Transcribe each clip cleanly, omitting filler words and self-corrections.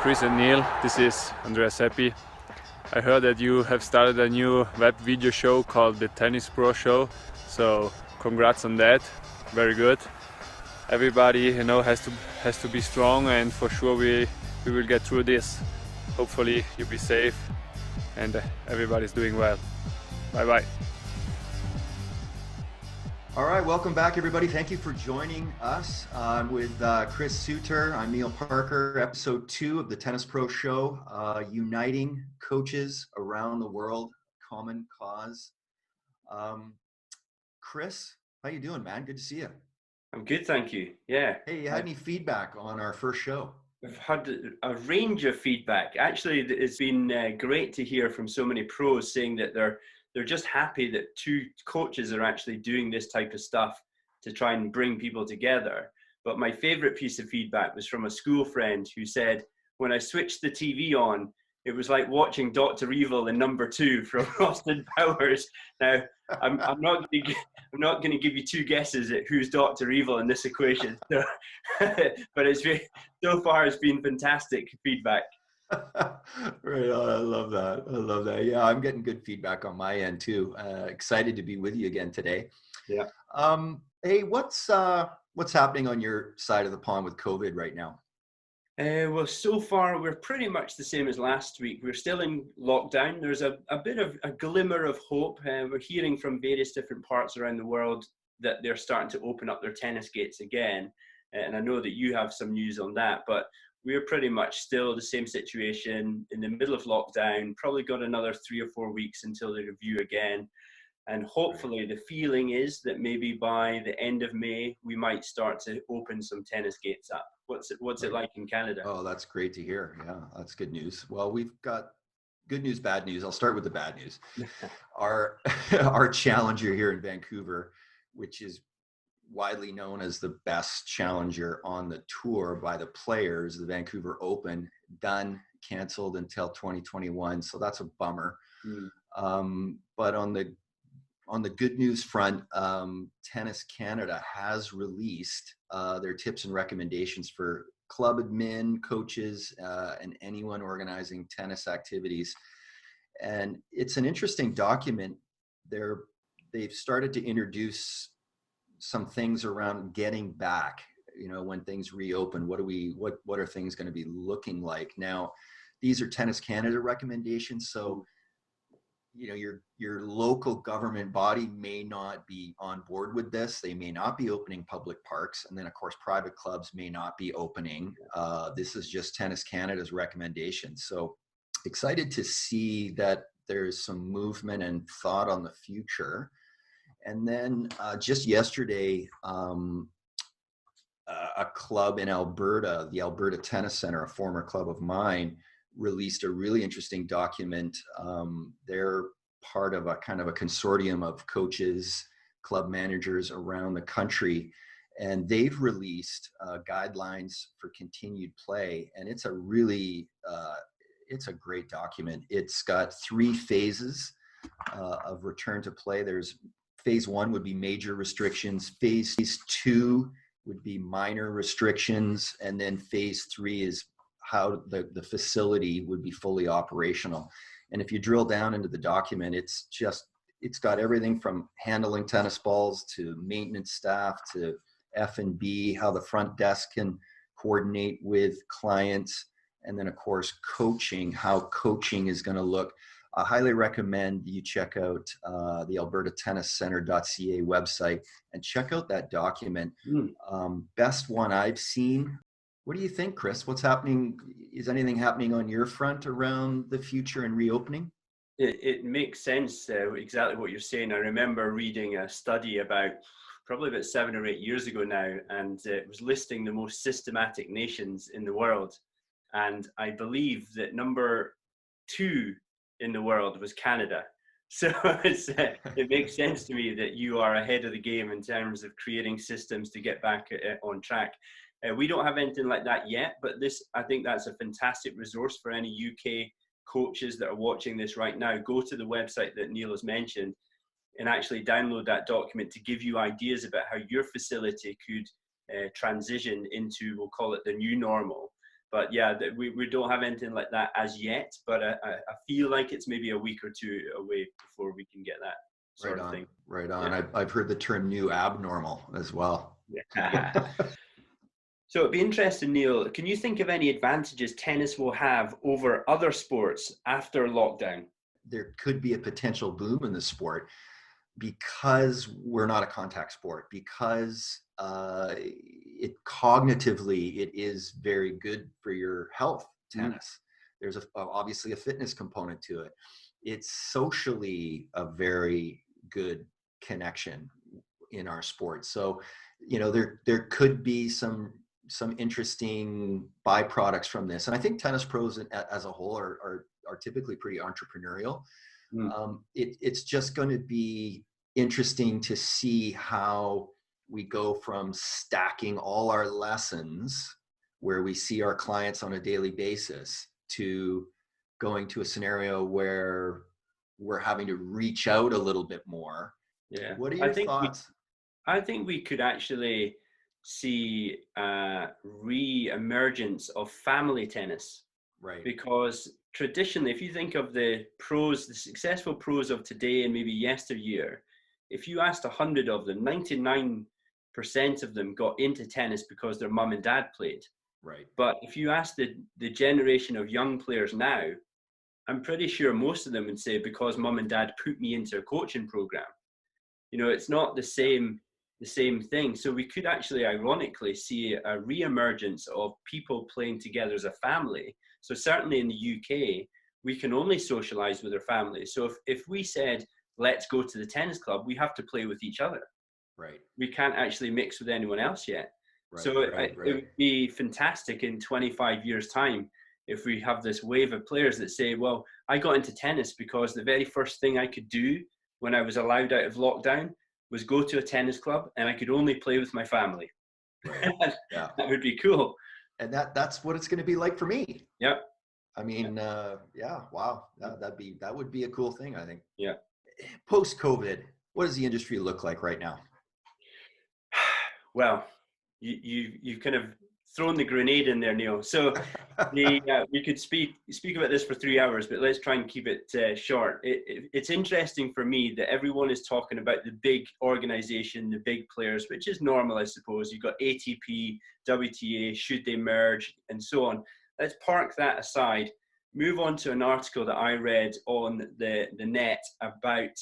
Chris and Neil. This is Andreas Seppi. I heard that you have started a new web video show called the Tennis Pro Show. So congrats on that. Very good. Everybody, has to be strong, and for sure we will get through this. Hopefully you be safe and everybody's doing well. Bye bye. All right, welcome back, everybody. Thank you for joining us. I'm with Chris Suter. I'm Neil Parker. Episode 2 of the Tennis Pro Show, uniting coaches around the world, common cause. Chris, how you doing, man? Good to see you. I'm good, thank you. Yeah. Hey, you had any feedback on our first show? I've had a range of feedback. Actually, it's been great to hear from so many pros saying that they're just happy that 2 coaches are actually doing this type of stuff to try and bring people together. But my favorite piece of feedback was from a school friend who said, when I switched the TV on, it was like watching Dr. Evil in Number 2 from Austin Powers. Now, I'm not going to give you 2 guesses at who's Dr. Evil in this equation. So, but so far it's been fantastic feedback. Right, I love that. Yeah, I'm getting good feedback on my end too. Excited to be with you again today. Yeah. Hey, what's happening on your side of the pond with COVID right now? Well, so far we're pretty much the same as last week. We're still in lockdown. There's a bit of a glimmer of hope. We're hearing from various different parts around the world that they're starting to open up their tennis gates again. And I know that you have some news on that, but we're pretty much still the same situation, in the middle of lockdown. Probably got another 3 or 4 weeks until they review again. And hopefully the feeling is that maybe by the end of May, we might start to open some tennis gates up. What's it like in Canada? Oh, that's great to hear. Yeah, that's good news. Well, we've got good news, bad news. I'll start with the bad news. Our challenger here in Vancouver, which is widely known as the best challenger on the tour by the players, the Vancouver Open, canceled until 2021. So that's a bummer. But on the good news front, Tennis Canada has released their tips and recommendations for club admin, coaches, and anyone organizing tennis activities. And it's an interesting document. They've started to introduce some things around getting back, when things reopen. What are things going to be looking like? Now, these are Tennis Canada recommendations, so your local government body may not be on board with this. They may not be opening public parks, and then of course private clubs may not be opening. This is just Tennis Canada's recommendations. So excited to see that there's some movement and thought on the future. And then just yesterday, a club in Alberta, the Alberta Tennis Centre, a former club of mine, released a really interesting document. They're part of a kind of a consortium of coaches, club managers around the country, and they've released guidelines for continued play. And it's a really, it's a great document. It's got 3 phases of return to play. There's Phase 1 would be major restrictions. Phase 2 would be minor restrictions. And then Phase 3 is how the facility would be fully operational. And if you drill down into the document, it's got everything from handling tennis balls to maintenance staff to F&B, how the front desk can coordinate with clients. And then of course, coaching, how coaching is going to look. I highly recommend you check out the Alberta Tennis Centre.ca website and check out that document. Best one I've seen. What do you think, Chris? What's happening? Is anything happening on your front around the future and reopening? It makes sense, exactly what you're saying. I remember reading a study probably about 7 or 8 years ago now, and it was listing the most systematic nations in the world. And I believe that number 2 in the world was Canada. So it makes sense to me that you are ahead of the game in terms of creating systems to get back on track. We don't have anything like that yet, but I think that's a fantastic resource for any UK coaches that are watching this right now. Go to the website that Neil has mentioned and actually download that document to give you ideas about how your facility could transition into, we'll call it the new normal. But yeah, we don't have anything like that as yet. But I feel like it's maybe a week or two away before we can get that sort of thing. Right on. Yeah. I've heard the term new abnormal as well. Yeah. So it'd be interesting, Neil, can you think of any advantages tennis will have over other sports after lockdown? There could be a potential boom in the sport because we're not a contact sport, because it cognitively, it is very good for your health, tennis. There's obviously a fitness component to it. It's socially a very good connection in our sport. So, there could be some interesting byproducts from this. And I think tennis pros as a whole are typically pretty entrepreneurial. It's just going to be interesting to see how we go from stacking all our lessons where we see our clients on a daily basis to going to a scenario where we're having to reach out a little bit more. Yeah. What are your thoughts? I think we could actually see re-emergence of family tennis. Right. Because traditionally, if you think of the successful pros of today and maybe yesteryear, if you asked 100 of them, 99% of them got into tennis because their mum and dad played. Right. But if you ask the generation of young players now, I'm pretty sure most of them would say because mum and dad put me into a coaching program. It's not the same thing. So we could actually ironically see a re-emergence of people playing together as a family. So certainly in the UK, we can only socialize with our family. So if we said, let's go to the tennis club, we have to play with each other. Right. We can't actually mix with anyone else yet. Right, so right. It would be fantastic in 25 years' time if we have this wave of players that say, well, I got into tennis because the very first thing I could do when I was allowed out of lockdown was go to a tennis club, and I could only play with my family. Right. Yeah. That would be cool. And that's what it's going to be like for me. Yeah. I mean, yeah, wow. That would be a cool thing, I think. Yeah. Post-COVID, what does the industry look like right now? Well, you've kind of thrown the grenade in there, Neil. So we could speak about this for 3 hours, but let's try and keep it short. It's interesting for me that everyone is talking about the big organization, the big players, which is normal, I suppose. You've got ATP, WTA, should they merge, and so on. Let's park that aside. Move on to an article that I read on the net about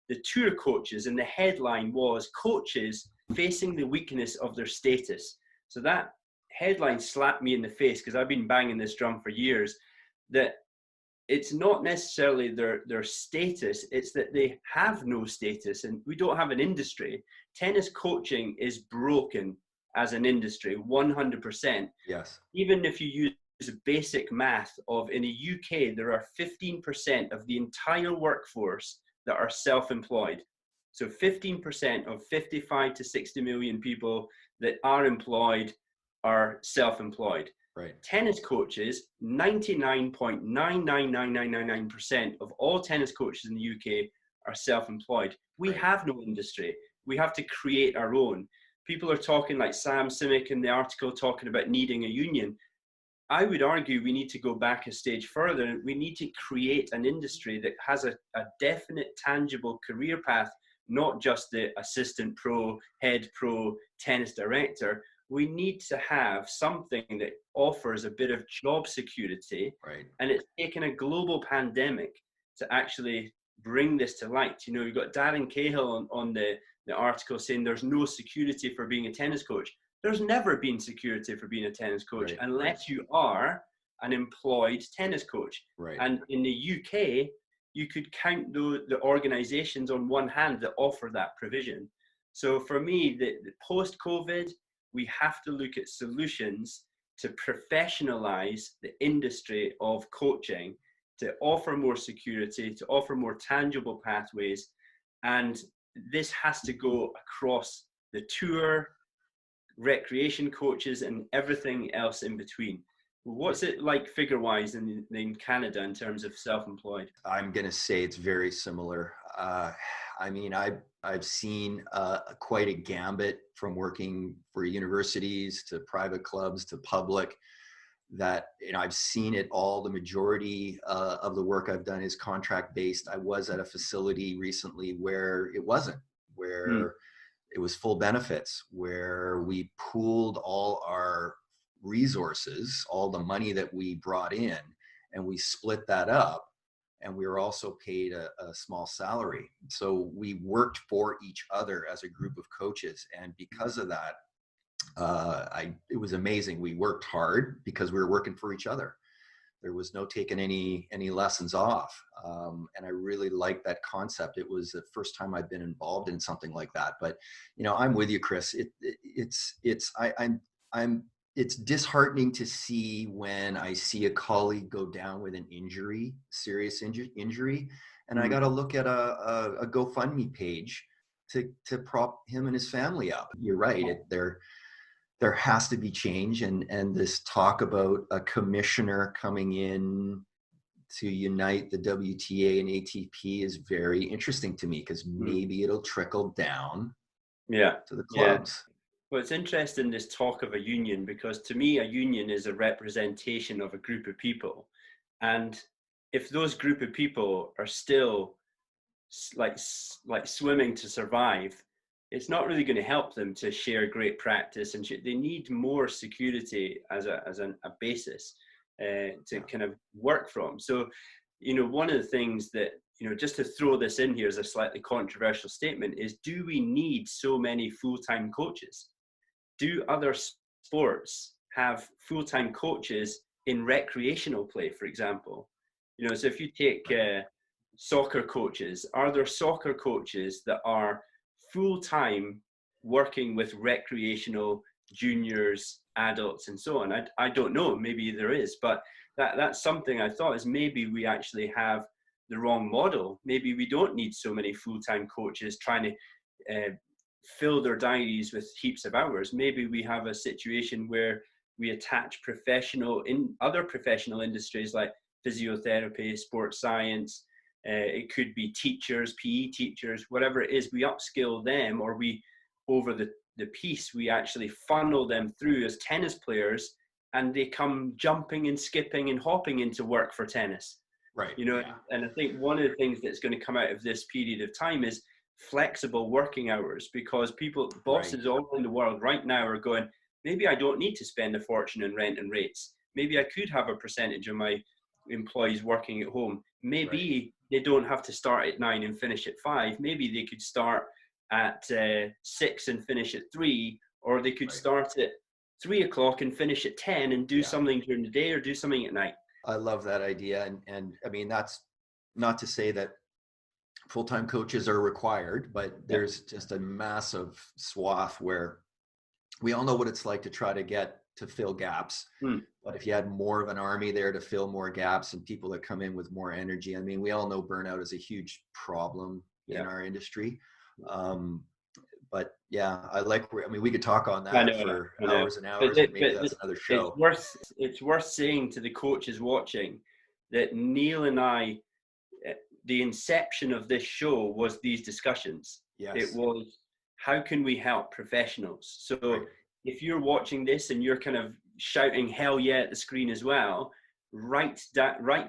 the tour coaches, and the headline was "Coaches Facing the Weakness of Their Status." So that headline slapped me in the face because I've been banging this drum for years, that it's not necessarily their status, it's that they have no status and we don't have an industry. Tennis coaching is broken as an industry, 100%. Yes. Even if you use basic math of, in the UK, there are 15% of the entire workforce that are self-employed. So 15% of 55 to 60 million people that are employed are self-employed. Right. Tennis coaches, 99.99999% of all tennis coaches in the UK are self-employed. We have no industry. We have to create our own. People are talking, like Sam Simic in the article, talking about needing a union. I would argue we need to go back a stage further. We need to create an industry that has a definite, tangible career path, not just the assistant pro, head pro, tennis director. We need to have something that offers a bit of job security. Right. And it's taken a global pandemic to actually bring this to light. You've got Darren Cahill on the article saying there's no security for being a tennis coach. There's never been security for being a tennis coach unless you are an employed tennis coach. Right. And in the UK, you could count the organizations on one hand that offer that provision. So for me, the post-COVID, we have to look at solutions to professionalize the industry of coaching, to offer more security, to offer more tangible pathways. And this has to go across the tour, recreation coaches, and everything else in between. What's it like figure-wise in Canada in terms of self-employed? I'm going to say it's very similar. I mean, I've seen quite a gambit from working for universities to private clubs to public. that, I've seen it all. The majority of the work I've done is contract based. I was at a facility recently where it wasn't, where it was full benefits, where we pooled all our resources, all the money that we brought in, and we split that up. And we were also paid a small salary. So we worked for each other as a group of coaches. And because of that, it was amazing. We worked hard because we were working for each other. There was no taking any lessons off. And I really liked that concept. It was the first time I've been involved in something like that. But, I'm with you, Chris. It's disheartening to see when I see a colleague go down with an injury, serious injury, and I got to look at a GoFundMe page to prop him and his family up. You're right. There has to be change, and this talk about a commissioner coming in to unite the WTA and ATP is very interesting to me, because maybe it'll trickle down to the clubs. Well, it's interesting, this talk of a union, because to me, a union is a representation of a group of people. And if those group of people are still like swimming to survive, it's not really going to help them to share great practice. And they need more security as a basis to kind of work from. So, one of the things that, just to throw this in here as a slightly controversial statement, is, do we need so many full-time coaches? Do other sports have full-time coaches in recreational play, for example? So if you take soccer coaches, are there soccer coaches that are full-time working with recreational juniors, adults, and so on? I don't know, maybe there is, but that's something I thought, is maybe we actually have the wrong model. Maybe we don't need so many full-time coaches trying to fill their diaries with heaps of hours. Maybe we have a situation where we attach other professional industries like physiotherapy, sports science, it could be teachers, PE teachers, whatever it is, we upskill them, or we, over the piece, we actually funnel them through as tennis players, and they come jumping and skipping and hopping into work for tennis. Right. And I think one of the things that's going to come out of this period of time is flexible working hours, because bosses all around the world right now are going, maybe I don't need to spend a fortune on rent and rates. Maybe I could have a percentage of my employees working at home. Maybe they don't have to start at 9 and finish at 5. Maybe they could start at 6 and finish at 3, or they could start at 3 o'clock and finish at 10 and do something during the day, or do something at night. I love that idea. And I mean, that's not to say that full-time coaches are required, but there's just a massive swath where we all know what it's like to try to fill gaps. But if you had more of an army there to fill more gaps, and people that come in with more energy, I mean, we all know burnout is a huge problem in our industry. But we could talk on that for hours and hours, and maybe that's another show. It's worth saying to the coaches watching that Neil and I, the inception of this show was these discussions. It was, how can we help professionals? So if you're watching this and you're kind of shouting hell yeah at the screen as well, write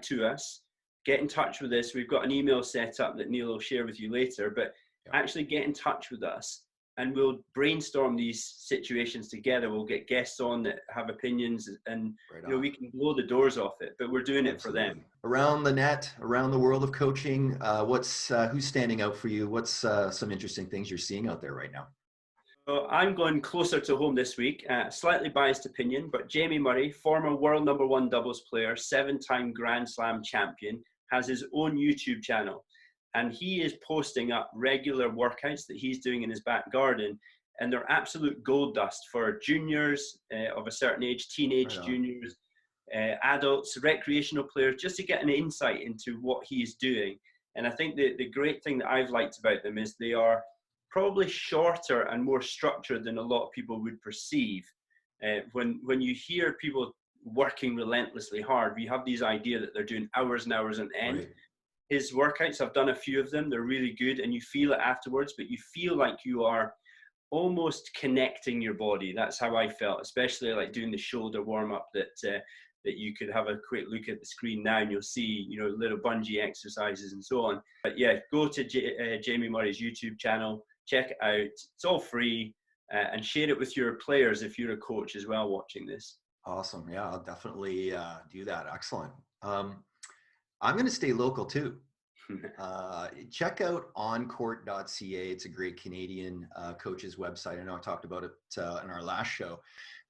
to us, get in touch with us. We've got an email set up that Neil will share with you later, but actually get in touch with us, and we'll brainstorm these situations together. We'll get guests on that have opinions, and we can blow the doors off it, but we're doing it for them. Around the net, around the world of coaching, who's standing out for you? What's some interesting things you're seeing out there right now? So I'm going closer to home this week, slightly biased opinion, but Jamie Murray, former world #1 doubles player, 7-time Grand Slam champion, has his own YouTube channel. And he is posting up regular workouts that he's doing in his back garden. And they're absolute gold dust for juniors of a certain age, teenage juniors, adults, recreational players, just to get an insight into what he's doing. And I think the great thing that I've liked about them is they are probably shorter and more structured than a lot of people would perceive. When you hear people working relentlessly hard, we have these idea that they're doing hours and hours on end. His workouts, I've done a few of them, they're really good, and you feel it afterwards, but you feel like you are almost connecting your body. That's how I felt, especially like doing the shoulder warm-up that that you could have a quick look at the screen now and you'll see, you know, little bungee exercises and so on. But yeah, go to Jamie Murray's YouTube channel, check it out. It's all free, and share it with your players if you're a coach as well watching this. Awesome. Yeah, I'll definitely do that. Excellent. I'm going to stay local too. Check out oncourt.ca. It's a great Canadian coach's website. I know I talked about it in our last show,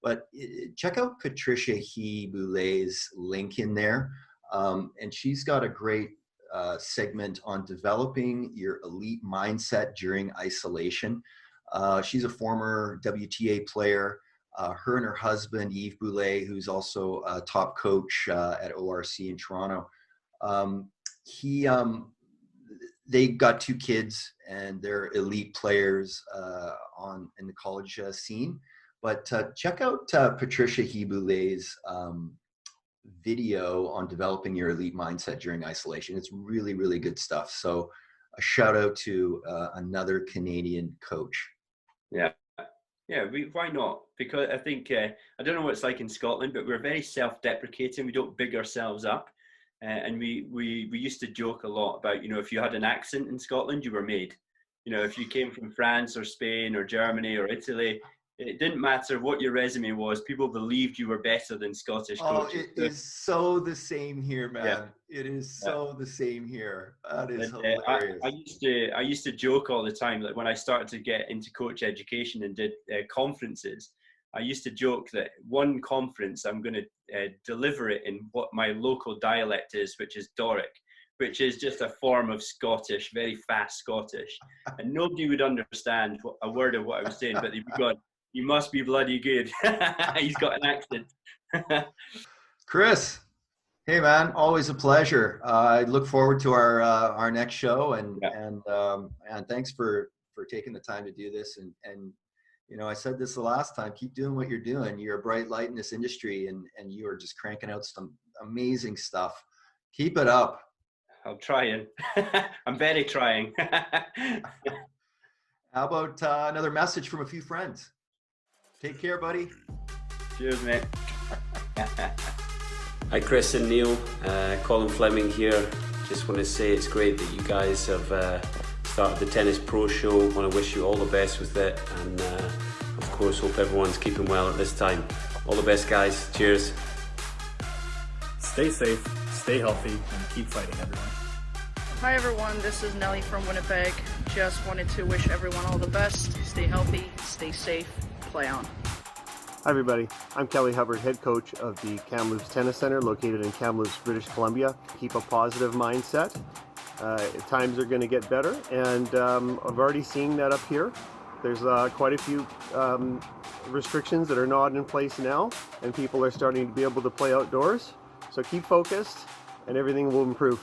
but check out Patricia He-Boulet's link in there. And she's got a great segment on developing your elite mindset during isolation. She's a former WTA player. Her and her husband, Yves Boulet, who's also a top coach at ORC in Toronto, they got 2 kids and they're elite players in the college scene. But check out Patricia He-Boulet's video on developing your elite mindset during isolation. It's really, really good stuff. So a shout out to another Canadian coach. Yeah, why not? Because I think, I don't know what it's like in Scotland, but we're very self-deprecating. We don't big ourselves up. And we used to joke a lot about, you know, if you had an accent in Scotland, you were made. You know, if you came from France or Spain or Germany or Italy, it didn't matter what your resume was. People believed you were better than Scottish coaches. It is so the same here, man. Yeah. It is so the same here. That is hilarious. I used to joke all the time that when I started to get into coach education and did conferences, I used to joke that one conference I'm going to deliver it in what my local dialect is, which is Doric, which is just a form of Scottish, very fast Scottish, and nobody would understand a word of what I was saying, but they'd be going, "You must be bloody good." He's got an accent. Chris, hey man, always a pleasure. I look forward to our next show, and thanks for taking the time to do this. And you know, I said this the last time, keep doing what you're doing. You're a bright light in this industry, and you are just cranking out some amazing stuff. Keep it up. I'm trying. I'm very trying. How about another message from a few friends? Take care, buddy. Cheers, mate. Hi, Chris and Neil. Colin Fleming here. Just want to say it's great that you guys have started the Tennis Pro Show. Want to wish you all the best with it, and of course hope everyone's keeping well at this time. All the best, guys. Cheers. Stay safe, stay healthy, and keep fighting, everyone. Hi everyone, this is Nelly from Winnipeg. Just wanted to wish everyone all the best. Stay healthy, stay safe, play on. Hi everybody, I'm Kelly Hubbard, head coach of the Kamloops Tennis Centre located in Kamloops, British Columbia. Keep a positive mindset. Times are going to get better, and I've already seen that up here. There's quite a few restrictions that are not in place now, and people are starting to be able to play outdoors. So keep focused and everything will improve.